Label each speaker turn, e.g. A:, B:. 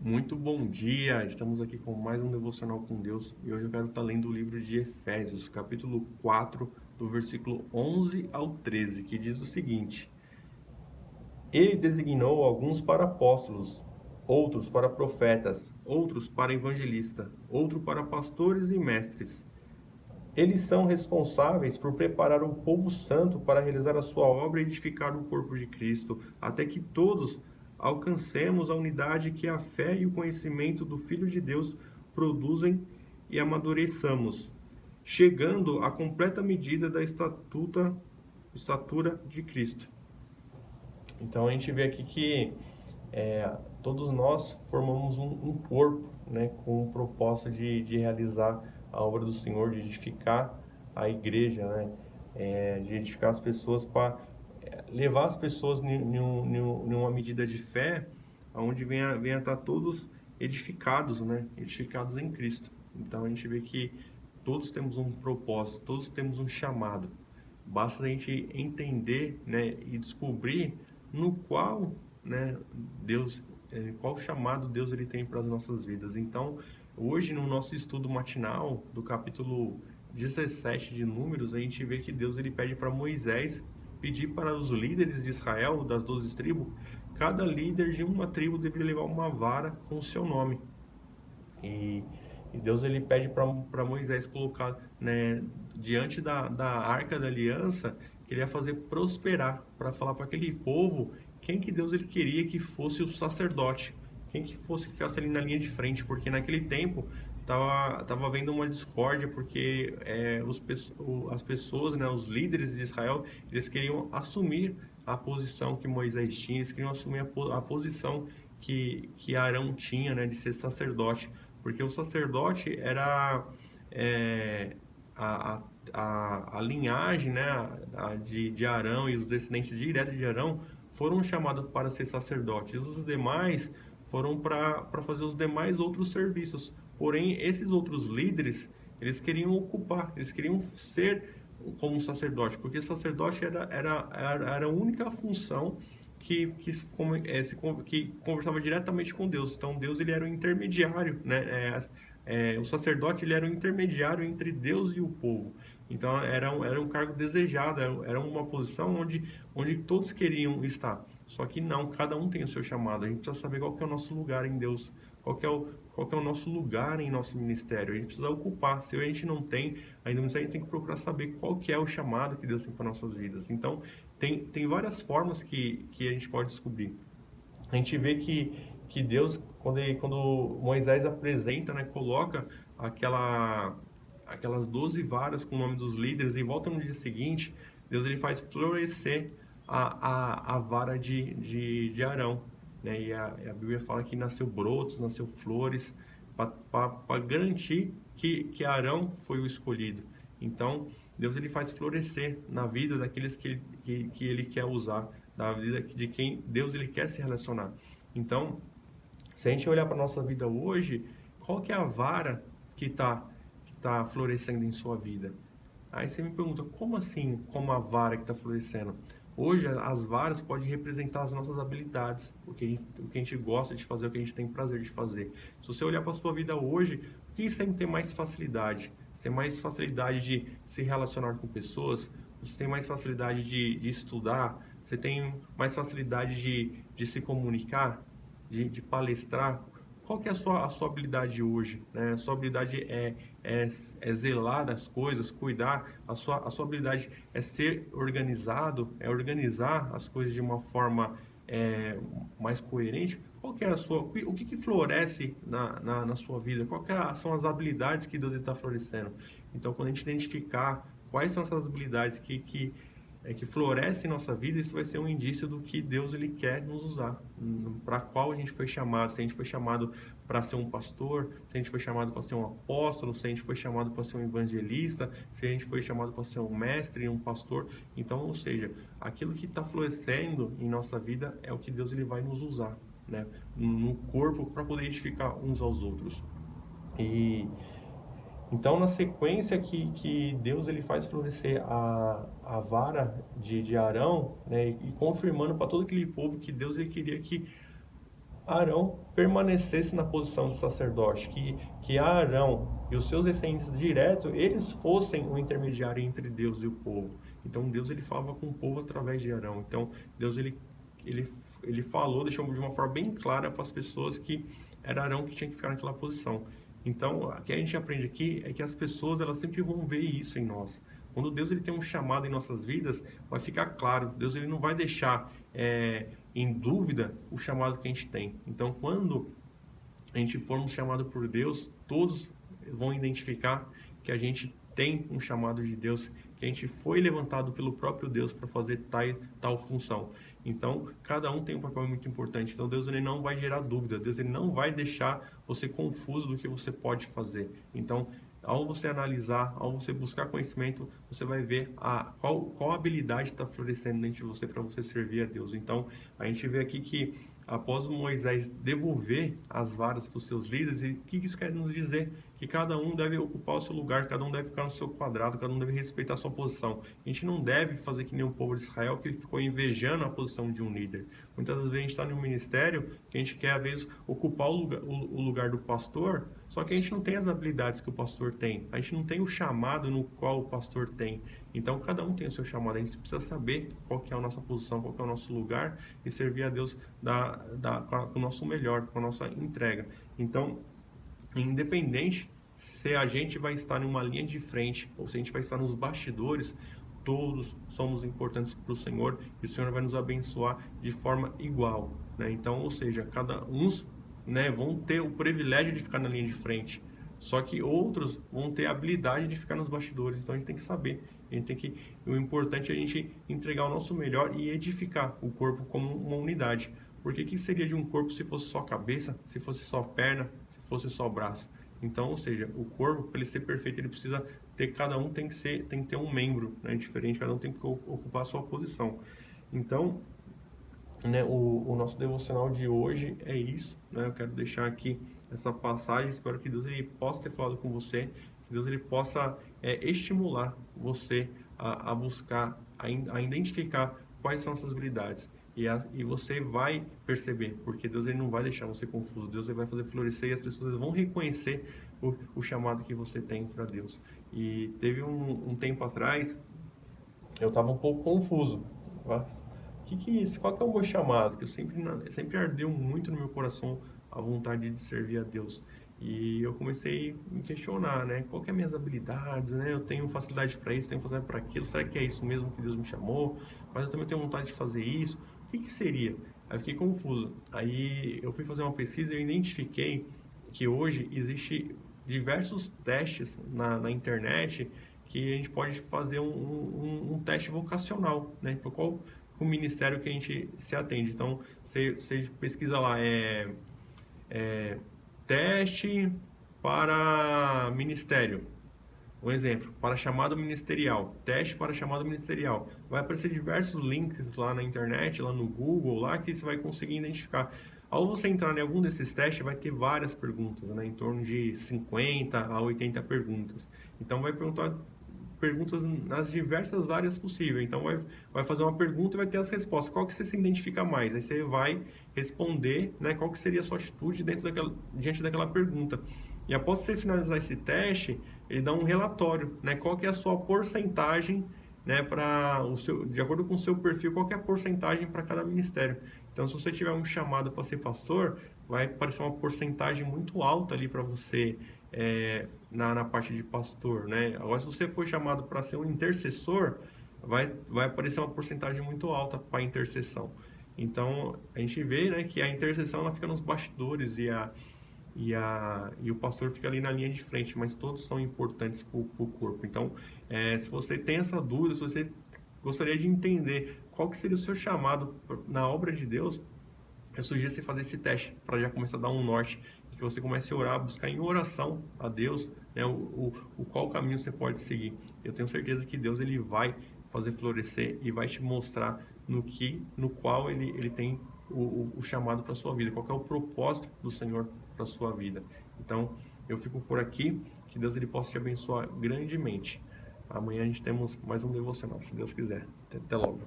A: Muito bom dia! Estamos aqui com mais um Devocional com Deus e hoje eu quero estar lendo o livro de Efésios, capítulo 4, do versículo 11 ao 13, que diz o seguinte: Ele designou alguns para apóstolos, outros para profetas, outros para evangelistas, outros para pastores e mestres. Eles são responsáveis por preparar o povo santo para realizar a sua obra e edificar o corpo de Cristo, até que todos alcancemos a unidade que a fé e o conhecimento do Filho de Deus produzem e amadureçamos, chegando à completa medida da estatura de Cristo. Então a gente vê aqui que todos nós formamos um corpo, né, com o propósito de realizar a obra do Senhor, de edificar a igreja, né, de edificar as pessoas para levar as pessoas em uma medida de fé, onde venha estar todos edificados, né, edificados em Cristo. Então a gente vê que todos temos um propósito, todos temos um chamado. Basta a gente entender, né, e descobrir no qual, né, Deus, qual chamado Deus ele tem para as nossas vidas. Então, hoje no nosso estudo matinal do capítulo 17 de Números, a gente vê que Deus ele pede para Moisés pedir para os líderes de Israel, das 12 tribos, cada líder de uma tribo deveria levar uma vara com o seu nome. E Deus ele pede para Moisés colocar, né, diante da arca da aliança, que ele ia fazer prosperar, para falar para aquele povo quem que Deus ele queria que fosse o sacerdote, quem que fosse que ficasse ali na linha de frente, porque naquele tempo tava havendo uma discórdia, porque as pessoas, né, os líderes de Israel, eles queriam assumir a posição que Moisés tinha, eles queriam assumir a posição que Arão tinha, né, de ser sacerdote, porque o sacerdote era a, a linhagem, né, de Arão e os descendentes diretos de Arão foram chamados para ser sacerdotes. Os demais foram para fazer os demais outros serviços. Porém, esses outros líderes, eles queriam ocupar, eles queriam ser como um sacerdote, porque sacerdote era a única função que conversava diretamente com Deus. Então Deus ele era o intermediário, né? O sacerdote ele era o intermediário entre Deus e o povo. Então era um cargo desejado, era uma posição onde todos queriam estar. Só que não, cada um tem o seu chamado. A gente precisa saber qual que é o nosso lugar em Deus, qual que é o nosso lugar em nosso ministério. A gente precisa ocupar. Se a gente não tem, ainda mais a gente tem que procurar saber qual que é o chamado que Deus tem para nossas vidas. Então, tem várias formas que a gente pode descobrir. A gente vê que Deus, quando Moisés apresenta, né, coloca aquelas 12 varas com o nome dos líderes e volta no dia seguinte, Deus ele faz florescer a vara de Arão. Né? E a Bíblia fala que nasceu brotos, nasceu flores, para garantir que Arão foi o escolhido. Então, Deus ele faz florescer na vida daqueles que ele quer usar, da vida de quem Deus ele quer se relacionar. Então, se a gente olhar para a nossa vida hoje, qual que é a vara que tá florescendo em sua vida? Aí você me pergunta, como assim, como a vara que está florescendo? Hoje, as varas podem representar as nossas habilidades, o que a gente gosta de fazer, o que a gente tem prazer de fazer. Se você olhar para a sua vida hoje, o que você tem mais facilidade? Você tem mais facilidade de se relacionar com pessoas? Você tem mais facilidade de estudar? Você tem mais facilidade de se comunicar? De palestrar? Qual que é a sua habilidade hoje? Né? A sua habilidade é zelar das coisas, cuidar. A sua habilidade é ser organizado, é organizar as coisas de uma forma mais coerente. Qual que é o que floresce na sua vida? São as habilidades que Deus está florescendo? Então, quando a gente identificar quais são essas habilidades que floresce em nossa vida, isso vai ser um indício do que Deus ele quer nos usar, para qual a gente foi chamado. Se a gente foi chamado para ser um pastor, se a gente foi chamado para ser um apóstolo, se a gente foi chamado para ser um evangelista, se a gente foi chamado para ser um mestre, um pastor. Então, ou seja, aquilo que está florescendo em nossa vida é o que Deus ele vai nos usar, né, no corpo para poder edificar uns aos outros. Então, na sequência que Deus ele faz florescer a vara de Arão, né, e confirmando para todo aquele povo que Deus ele queria que Arão permanecesse na posição de sacerdote, que Arão e os seus descendentes diretos, eles fossem o intermediário entre Deus e o povo. Então Deus ele falava com o povo através de Arão. Então Deus ele falou, deixou de uma forma bem clara para as pessoas que era Arão que tinha que ficar naquela posição. Então, o que a gente aprende aqui é que as pessoas elas sempre vão ver isso em nós. Quando Deus ele tem um chamado em nossas vidas, vai ficar claro. Deus ele não vai deixar em dúvida o chamado que a gente tem. Então, quando a gente formos chamado por Deus, todos vão identificar que a gente tem um chamado de Deus, que a gente foi levantado pelo próprio Deus para fazer tal função. Então, cada um tem um papel muito importante. Então, Deus ele não vai gerar dúvida. Deus ele não vai deixar você confuso do que você pode fazer. Então, ao você analisar, ao você buscar conhecimento, você vai ver qual habilidade está florescendo dentro de você para você servir a Deus. Então, a gente vê aqui que após Moisés devolver as varas para os seus líderes, o que isso quer nos dizer? Que cada um deve ocupar o seu lugar, cada um deve ficar no seu quadrado, cada um deve respeitar a sua posição. A gente não deve fazer que nem o povo de Israel, que ficou invejando a posição de um líder. Muitas vezes a gente está no ministério, que a gente quer, às vezes, ocupar o lugar do pastor, só que a gente não tem as habilidades que o pastor tem. A gente não tem o chamado no qual o pastor tem. Então, cada um tem o seu chamado. A gente precisa saber qual que é a nossa posição, qual que é o nosso lugar e servir a Deus com o nosso melhor, com a nossa entrega. Então, independente se a gente vai estar numa linha de frente ou se a gente vai estar nos bastidores, todos somos importantes para o Senhor e o Senhor vai nos abençoar de forma igual, né? Então, ou seja, cada uns, né, vão ter o privilégio de ficar na linha de frente, só que outros vão ter a habilidade de ficar nos bastidores. Então a gente tem que saber, o importante é a gente entregar o nosso melhor e edificar o corpo como uma unidade. Porque que seria de um corpo se fosse só cabeça, se fosse só perna, se fosse só braço? Então, ou seja, o corpo, para ele ser perfeito, ele precisa ter, cada um tem que ter um membro, né, diferente, cada um tem que ocupar a sua posição. Então, né, o nosso devocional de hoje é isso, né? Eu quero deixar aqui essa passagem, espero que Deus ele possa ter falado com você, que Deus ele possa estimular você a buscar, a identificar quais são essas habilidades. E você vai perceber, porque Deus ele não vai deixar você confuso, Deus ele vai fazer florescer e as pessoas vão reconhecer o chamado que você tem para Deus. E teve um tempo atrás, eu estava um pouco confuso. Que é isso? Qual que é o meu chamado? Que sempre ardeu muito no meu coração a vontade de servir a Deus. E eu comecei a me questionar, né? Qual que é as minhas habilidades, né? Eu tenho facilidade para isso, tenho facilidade para aquilo. Será que é isso mesmo que Deus me chamou? Mas eu também tenho vontade de fazer isso. O que seria? Aí eu fiquei confuso. Aí eu fui fazer uma pesquisa e eu identifiquei que hoje existe diversos testes na internet que a gente pode fazer um teste vocacional, né? Para qual o ministério que a gente se atende. Então, você pesquisa lá, teste para ministério. Um exemplo, para chamado ministerial, teste para chamado ministerial. Vai aparecer diversos links lá na internet, lá no Google, lá que você vai conseguir identificar. Ao você entrar em algum desses testes, vai ter várias perguntas, né? Em torno de 50 a 80 perguntas. Então, vai perguntar perguntas nas diversas áreas possíveis. Então, vai fazer uma pergunta e vai ter as respostas. Qual que você se identifica mais? Aí você vai responder, né, qual que seria a sua atitude diante daquela pergunta. E após você finalizar esse teste, ele dá um relatório, né, qual que é a sua porcentagem, né, de acordo com o seu perfil, qual que é a porcentagem para cada ministério. Então, se você tiver um chamado para ser pastor, vai aparecer uma porcentagem muito alta ali para você na parte de pastor, né? Agora, se você for chamado para ser um intercessor, vai aparecer uma porcentagem muito alta para intercessão. Então, a gente vê, né, que a intercessão ela fica nos bastidores e o pastor fica ali na linha de frente, mas todos são importantes para o corpo. Então, se você tem essa dúvida, se você gostaria de entender qual que seria o seu chamado na obra de Deus, eu sugiro você fazer esse teste para já começar a dar um norte, e que você comece a orar, buscar em oração a Deus, né, qual caminho você pode seguir. Eu tenho certeza que Deus ele vai fazer florescer e vai te mostrar no qual ele tem o chamado para a sua vida, qual que é o propósito do Senhor para a sua vida. Então, eu fico por aqui, que Deus ele possa te abençoar grandemente. Amanhã a gente temos mais um devocional, se Deus quiser. Até logo.